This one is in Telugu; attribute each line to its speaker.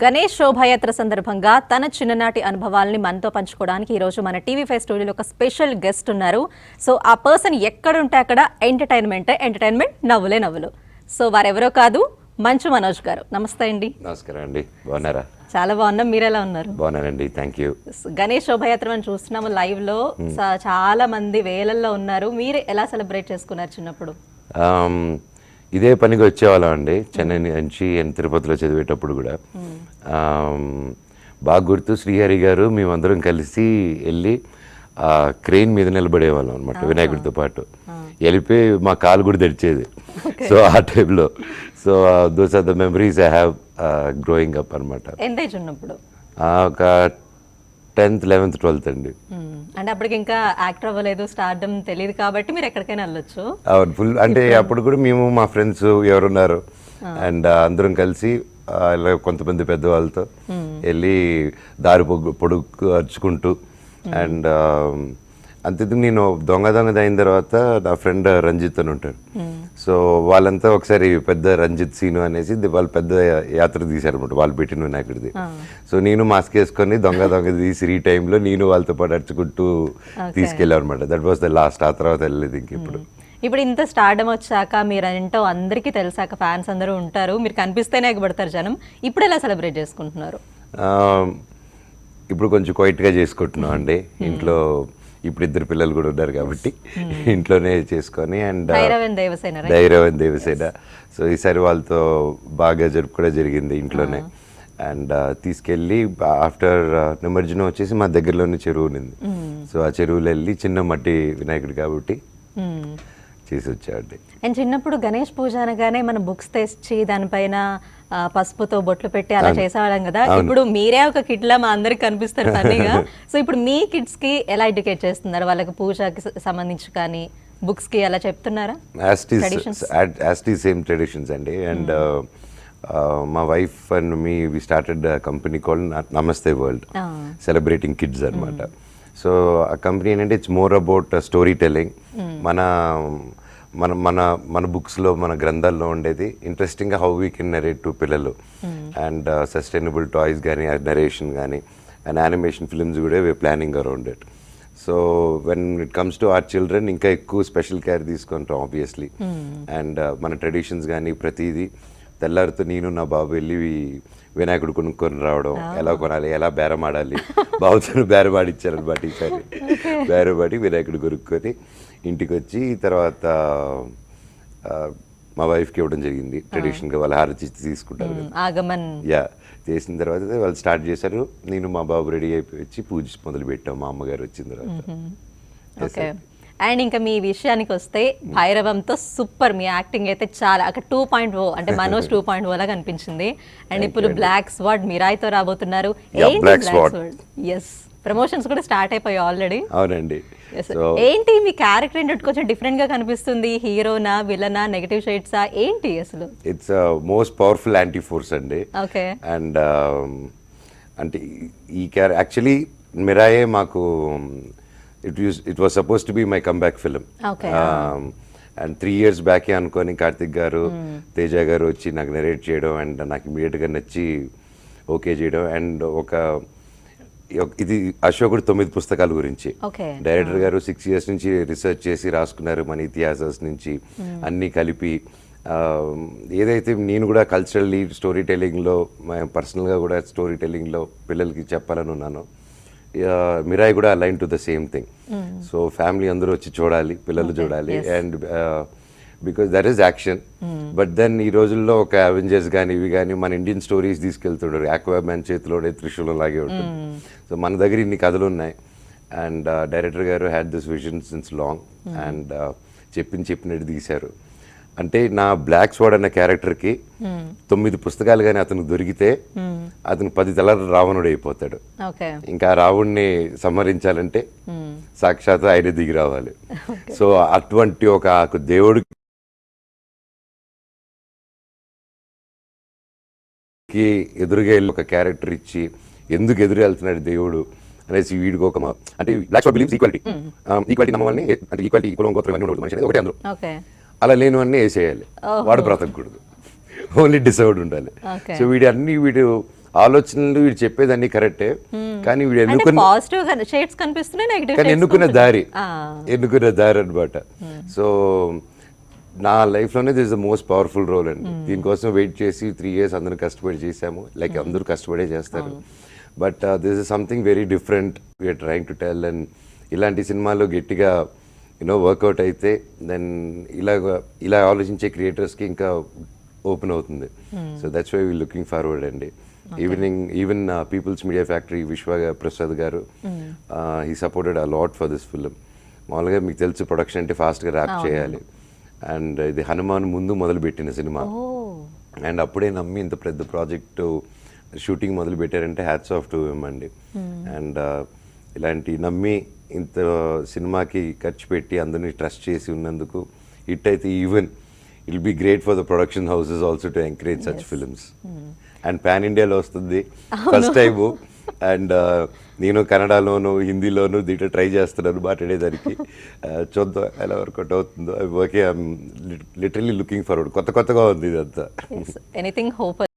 Speaker 1: గణేష్ శోభాయాత్ర సందర్భంగా తన చిన్ననాటి అనుభవాల్ని మనతో పంచుకోవడానికి ఈరోజు మన టీవీ5 స్టూడియోలో ఒక స్పెషల్ గెస్ట్ ఉన్నారు. సో ఆ పర్సన్ ఎక్కడుంటే అక్కడ ఎంటర్టైన్మెంట్ నవ్వులే నవ్వులు. సో వారెవరో కాదు, మంచు మనోజ్ గారు. నమస్తే అండి.
Speaker 2: నమస్కారం అండి, బాగున్నారా?
Speaker 1: చాలా బాగున్నాం, మీరు ఎలా ఉన్నారు?
Speaker 2: బాగున్నానండి, థ్యాంక్ యూ.
Speaker 1: గణేష్ శోభాయాత్ర మనం చూస్తున్నాము లైవ్ లో, చాలా మంది వేలల్లో ఉన్నారు. మీరు ఎలా సెలబ్రేట్ చేసుకున్నారు చిన్నప్పుడు?
Speaker 2: ఇదే పనికి వచ్చేవాళ్ళం అండి, చెన్నై నుంచి తిరుపతిలో చదివేటప్పుడు కూడా. బాగా గుర్తు, శ్రీహరి గారు మేమందరం కలిసి వెళ్ళి క్రెయిన్ మీద నిలబడేవాళ్ళం అనమాట వినాయకుడితో పాటు. వెళ్ళిపోయి మా కాలు కూడా తెరిచేది. సో ఆ టైంలో, so those are the memories I have growing up అనమాట.
Speaker 1: ఎంత ఏజ్ ఉన్నప్పుడు?
Speaker 2: ఒక 10th 11th 12th అండి.
Speaker 1: అంటే అప్పటికి ఇంకా యాక్టర్ అవ్వలేదు, స్టార్డమ్ తెలియదు కాబట్టి మీరు ఎక్కడికైనా వెళ్ళొచ్చు.
Speaker 2: అవును, ఫుల్. అంటే అప్పుడు కూడా మేము మా ఫ్రెండ్స్ ఎవరున్నారు అండ్ అందరం కలిసి ఇలా కొంతమంది పెద్దవాళ్ళతో వెళ్ళి దారి పొడుగు అరుచుకుంటూ అండ్ అంతేందుకు నేను దొంగ అయిన తర్వాత నా ఫ్రెండ్ రంజిత్ అని ఉంటాడు. సో వాళ్ళంతా ఒకసారి పెద్ద రంజిత్ సీను అనేసి వాళ్ళు పెద్ద యాత్ర తీశారనమాట, వాళ్ళు పెట్టిన వినాయకుడిది. సో నేను మాస్క్ వేసుకొని దొంగ తీసి ఈ టైంలో నేను వాళ్ళతో పాటు అడుచుకుంటూ తీసుకెళ్ళాను అనమాట. That was the last. ఆ తర్వాత వెళ్ళలేదు ఇంకెప్పుడు.
Speaker 1: ఇప్పుడు ఇంత స్టార్డమ్ వచ్చాక, మీరు ఏంటో అందరికీ తెలిసాక, ఫ్యాన్స్ అందరూ ఉంటారు, మీరు కనిపిస్తేనే ఎగబడతారు జనం. ఇప్పుడు ఎలా సెలబ్రేట్ చేసుకుంటున్నారు?
Speaker 2: ఇప్పుడు కొంచెం క్వైట్గా చేసుకుంటున్నాం అండి. ఇంట్లో ఇప్పుడు 2 పిల్లలు కూడా ఉన్నారు కాబట్టి ఇంట్లోనే చేసుకొని అండ్ ధైర్యవన్ దేవసేన. సో ఈసారి వాళ్ళతో బాగా జరుపుకోవడం జరిగింది ఇంట్లోనే. అండ్ తీసుకెళ్ళి ఆఫ్టర్ నిమజ్జనం వచ్చేసి మా దగ్గరలోనే చెరువు ఉంది. సో ఆ చెరువులో వెళ్ళి చిన్న మట్టి వినాయకుడు కాబట్టి చేసి వచ్చాడు.
Speaker 1: అండ్ చిన్నప్పుడు గణేష్ పూజ అనగానే మనం బుక్స్ తెచ్చి దానిపైన పసుపుతో బొట్లు పెట్టి అలా చేసేవాళ్ళం కదా. ఇప్పుడు మీరే ఒక కిడ్ లా మా అందరికి కనిపిస్తారు ఫన్నీగా. సో ఇప్పుడు మీ కిడ్స్ కి ఎలా ఎడ్యుకేట్ చేస్తున్నారు? వాళ్ళకి పూజకి సంబంధించి కానీ బుక్స్ కి అలా చెప్తున్నారా?
Speaker 2: సేమ్ ట్రెడిషన్స్ అండి. అండ్ మా wife and me we started company called Namaste world, celebrating kids అనమాట. సో ఆ కంపెనీ ఏంటంటే it's more about storytelling. మన మన మన మన బుక్స్లో, మన గ్రంథాల్లో ఉండేది ఇంట్రెస్టింగ్గా how we can narrate to పిల్లలు. అండ్ సస్టైనబుల్ టాయ్స్ కానీ, నరేషన్ కానీ, అండ్ యానిమేషన్ ఫిల్మ్స్ కూడా we planning around it. So when it comes to our children ఇంకా ఎక్కువ స్పెషల్ కేర్ తీసుకుంటాం ఆబ్వియస్లీ. అండ్ మన ట్రెడిషన్స్ కానీ ప్రతిదీ తెల్లారితో నేను నా బాబు వెళ్ళి వినాయకుడు కొనుక్కొని రావడం, ఎలా కొనాలి, ఎలా బేరం ఆడాలి, బాబుతో బేరం ఆడిచ్చారనమాట. ఈసారి బేరం ఆడి వినాయకుడు కొనుక్కొని ఇంటికి వచ్చి తర్వాత మా వైఫ్కి ఇవ్వడం జరిగింది. ట్రెడిషన్గా వాళ్ళు హారతి తీసుకుంటారు, యా చేసిన తర్వాత వాళ్ళు స్టార్ట్ చేశారు. నేను మా బాబు రెడీ అయిపోయి వచ్చి పూజ మొదలు పెట్టాం మా అమ్మగారు వచ్చిన తర్వాత.
Speaker 1: అండ్ ఇంకా మీ విషయానికి వస్తే, భైరవంతో సూపర్, మీ యాక్టింగ్ అయితే చాలా అక్కడ 2.0 అంటే మనోజ్ 2.0 లాగా అనిపించింది. అండ్ ఇప్పుడు బ్లాక్ స్వాడ్ మిరాయితో రాబోతున్నారు. ఎస్, ప్రమోషన్స్ కూడా స్టార్ట్ అయిపోయాయి ఆల్రెడీ.
Speaker 2: అవునండి.
Speaker 1: ఏంటి మీ క్యారెక్టర్ ఏంటంటే కొంచెం డిఫరెంట్ గా కనిపిస్తుంది? హీరోనా, విలనా, నెగటివ్ షేడ్సా ఏంటి అసలు?
Speaker 2: It's most powerful anti force అండి.
Speaker 1: ఓకే.
Speaker 2: అండ్ అంటే ఈ యాక్చువల్లీ మిరాయే మాకు it was supposed to be my comeback film.
Speaker 1: Okay.
Speaker 2: And 3 years back అనుకొని కార్తిక్ గారు, తేజ గారు వచ్చి నాకు నరేట్ చేయడం అండ్ నాకు ఇమీడియట్గా నచ్చి ఓకే చేయడం. అండ్ ఇది అశోకుడు 9 పుస్తకాల గురించి డైరెక్టర్ గారు 6 years నుంచి రీసెర్చ్ చేసి రాసుకున్నారు. మన ఇతిహాసాస్ నుంచి అన్నీ కలిపి ఏదైతే నేను కూడా కల్చరల్లీ స్టోరీ టెల్లింగ్లో, పర్సనల్గా కూడా స్టోరీ టెల్లింగ్లో పిల్లలకి చెప్పాలని ఉన్నాను. మిరాయి కూడా align to the same thing. So family అందరూ వచ్చి చూడాలి, పిల్లలు చూడాలి. And because that is action. But then ఈ రోజుల్లో ఒక అవెంజర్స్ కానీ ఇవి కానీ మన ఇండియన్ స్టోరీస్ తీసుకెళ్తుంటారు. ఆక్వామ్యాన్ చేతిలోనే త్రిశూలం లాగే ఉంటుంది. సో మన దగ్గర ఇన్ని కథలు ఉన్నాయి. అండ్ డైరెక్టర్ గారు had this vision since long. And చెప్పినట్టు తీశారు. అంటే నా బ్లాక్ స్వాడ్ అన్న క్యారెక్టర్కి 9 పుస్తకాలు కానీ అతనికి దొరికితే అతను 10 తలల రావణుడు అయిపోతాడు. ఇంకా రావణ్ణి సంహరించాలంటే సాక్షాత్ ఆయన దిగి రావాలి. సో అటువంటి ఒక దేవుడికి ఎదురుగా వెళ్ళి ఒక క్యారెక్టర్ ఇచ్చి ఎందుకు ఎదురు వెళ్తున్నాడు దేవుడు అనేసి వీడికి ఒక అంటే బ్లాక్ స్వాడ్ బిలీవ్స్ ఈక్వాలిటీ నమ్మవాలని, అంటే ఈక్వాలిటీ కులం గోత్రం అన్నీ ఉండదు మనిషి అనేది ఒకటే అందరూ. అలా లేనివన్నీ వేసేయాలి, వాడు బ్రతకూడదు, ఓన్లీ డిసర్వ్డ్ ఉండాలి. సో వీడు ఆలోచనలు వీడు చెప్పేదన్నీ కరెక్టే, కానీ వీడు
Speaker 1: అంటే
Speaker 2: ఎన్నుకున్న
Speaker 1: పాజిటివ్ షేడ్స్ కనిపిస్తున్నాయి, నెగిటివ్
Speaker 2: కానీ ఎన్నుకున్న దారి అనమాట. సో నా లైఫ్లోనే this the most powerful role అండి. దీనికోసం వెయిట్ చేసి 3 years అందరూ కష్టపడి చేసాము, లైక్ అందరూ కష్టపడే చేస్తారు. But this is something very different we're trying to tell. And ఇలాంటి సినిమాలు గట్టిగా వర్కౌట్ అయితే దెన్ ఇలా ఆలోచించే క్రియేటర్స్కి ఇంకా ఓపెన్ అవుతుంది. So that's why we looking forward అండి. Even people's media factory Vishwa Prasad garu he supported a lot for this film. మామూలుగా మీకు తెలుసు ప్రొడక్షన్ అంటే ఫాస్ట్గా ర్యాప్ చేయాలి, అండ్ ఇది హనుమాన్ ముందు మొదలుపెట్టిన సినిమా, అండ్ అప్పుడే నమ్మి ఇంత పెద్ద ప్రాజెక్టు షూటింగ్ మొదలు పెట్టారంటే హ్యాట్స్ ఆఫ్ టు హిమ్ అండి. అండ్ ఇలాంటి నమ్మి ఇంత సినిమాకి ఖర్చు పెట్టి అందరినీ ట్రస్ట్ చేసి ఉన్నందుకు హిట్ అయితే even it be great for the production houses also to encourage such films. And pan ఇండియాలో వస్తుంది ఫస్ట్ టైము, అండ్ నేను కన్నడలోను హిందీలోను దీంట్లో ట్రై చేస్తున్నాను మాట్లాడేదానికి. చూద్దాం ఎలా వర్కౌట్ అవుతుందో. Okay, I'm literally looking forward. కొత్తగా ఉంది ఇదంతా.
Speaker 1: Anything hope